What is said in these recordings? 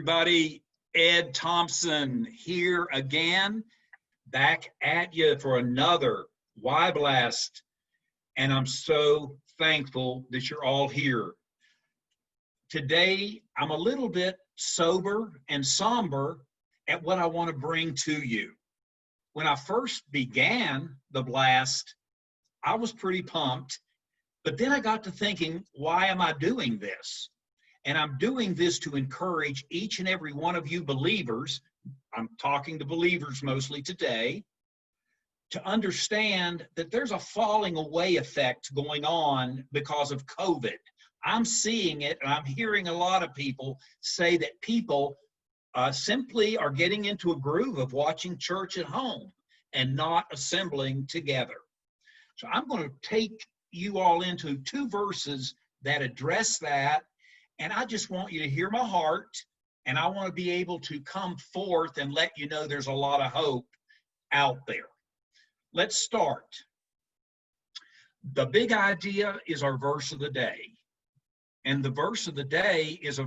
Everybody, Ed Thompson here again, back at you for another Y-Blast, and I'm so thankful that you're all here. Today, I'm a little bit sober and somber at what I want to bring to you. When I first began the blast, I was pretty pumped, but then I got to thinking, why am I doing this? And I'm doing this to encourage each and every one of you believers, I'm talking to believers mostly today, to understand that there's a falling away effect going on because of COVID. I'm seeing it, and I'm hearing a lot of people say that people simply are getting into a groove of watching church at home and not assembling together. So I'm going to take you all into two verses that address that. And I just want you to hear my heart, and I want to be able to come forth and let you know there's a lot of hope out there. Let's start. The big idea is our verse of the day. And the verse of the day is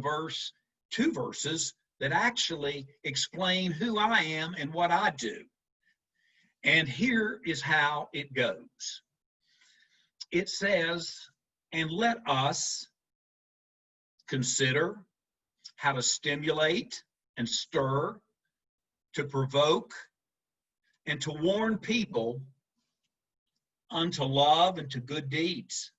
two verses that actually explain who I am and what I do. And here is how it goes. It says, and let us consider how to stimulate and stir, to provoke, and to warn people unto love and to good deeds,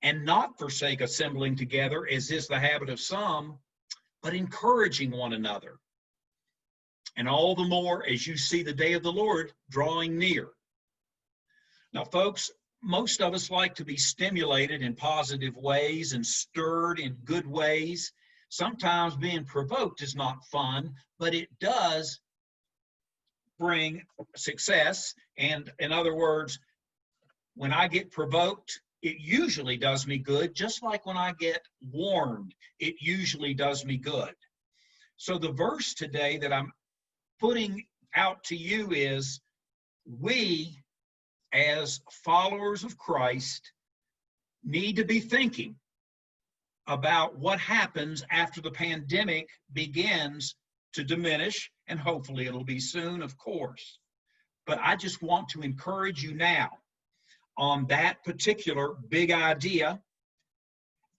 and not forsake assembling together, as is the habit of some, but encouraging one another. And all the more as you see the day of the Lord drawing near. Now, folks, most of us like to be stimulated in positive ways and stirred in good ways. Sometimes being provoked is not fun, but it does bring success. And in other words, when I get provoked, it usually does me good, just like when I get warned, it usually does me good. So the verse today that I'm putting out to you is, we as followers of Christ need to be thinking about what happens after the pandemic begins to diminish, and hopefully it'll be soon, of course. But I just want to encourage you now on that particular big idea,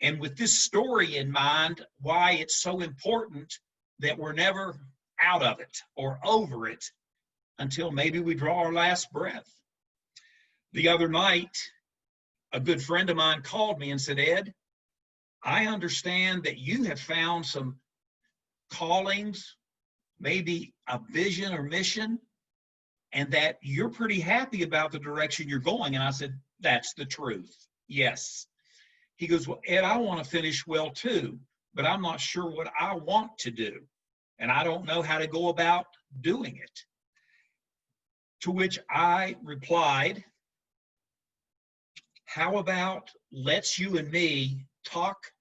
and with this story in mind, why it's so important that we're never out of it or over it until maybe we draw our last breath. The other night, a good friend of mine called me and said, Ed, I understand that you have found some callings, maybe a vision or mission, and that you're pretty happy about the direction you're going. And I said, that's the truth. Yes. He goes, well, Ed, I want to finish well too, but I'm not sure what I want to do. And I don't know how to go about doing it. To which I replied, how about let's you and me talk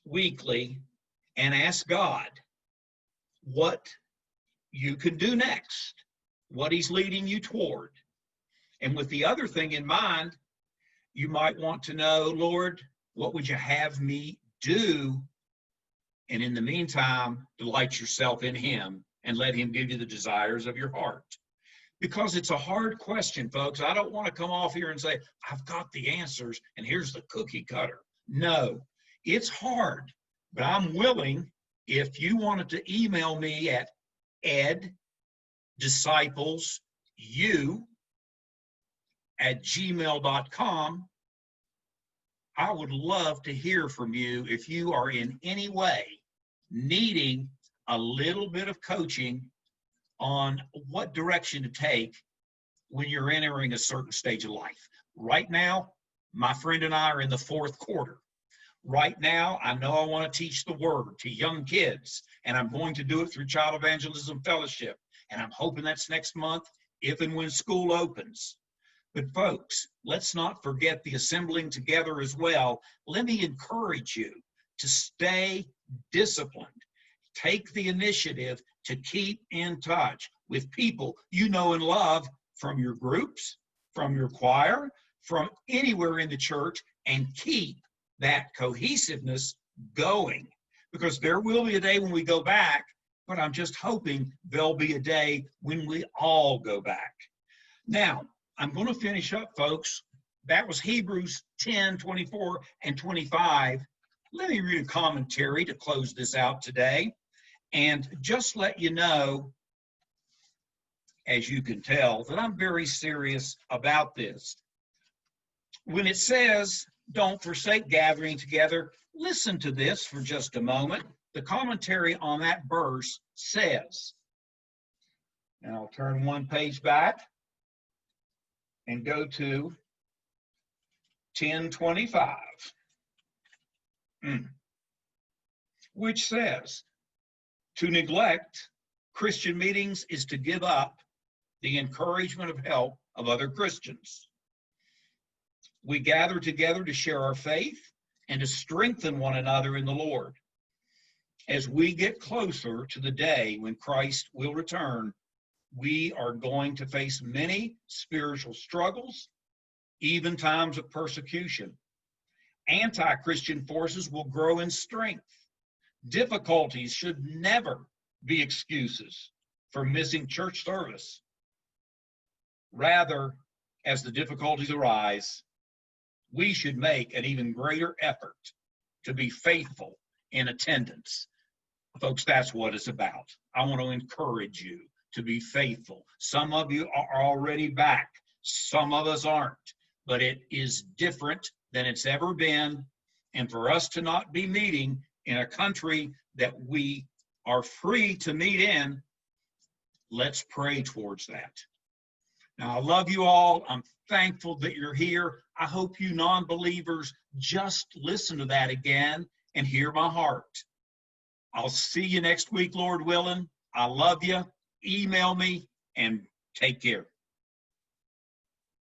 weekly and ask God what you can do next, what he's leading you toward. And with the other thing in mind, you might want to know, Lord, what would you have me do? And in the meantime, delight yourself in him and let him give you the desires of your heart. Because it's a hard question, folks. I don't want to come off here and say, I've got the answers and here's the cookie cutter. No, it's hard, but I'm willing, if you wanted to email me at eddisciplesu@gmail.com, I would love to hear from you if you are in any way needing a little bit of coaching on what direction to take when you're entering a certain stage of life. Right now, my friend and I are in the fourth quarter. Right now, I know I want to teach the word to young kids, and I'm going to do it through Child Evangelism Fellowship. And I'm hoping that's next month, if and when school opens. But folks, let's not forget the assembling together as well. Let me encourage you to stay disciplined. Take the initiative to keep in touch with people you know and love from your groups, from your choir, from anywhere in the church, and keep that cohesiveness going. because there will be a day when we go back, but I'm just hoping there'll be a day when we all go back. Now, I'm going to finish up, folks. That was Hebrews 10, 24, and 25. Let me read a commentary to close this out today. And just let you know, as you can tell, that I'm very serious about this. When it says, don't forsake gathering together, listen to this for just a moment. The commentary on that verse says, and I'll turn one page back and go to 10:25, which says, to neglect Christian meetings is to give up the encouragement of help of other Christians. We gather together to share our faith and to strengthen one another in the Lord. As we get closer to the day when Christ will return, we are going to face many spiritual struggles, even times of persecution. Anti-Christian forces will grow in strength. Difficulties should never be excuses for missing church service. Rather, as the difficulties arise, we should make an even greater effort to be faithful in attendance. Folks, that's what it's about. I want to encourage you to be faithful. Some of you are already back. Some of us aren't. But it is different than it's ever been. And for us to not be meeting in a country that we are free to meet in, let's pray towards that. Now, I love you all. I'm thankful that you're here. I hope you non-believers just listen to that again and hear my heart. I'll see you next week, Lord willing. I love you. Email me and take care.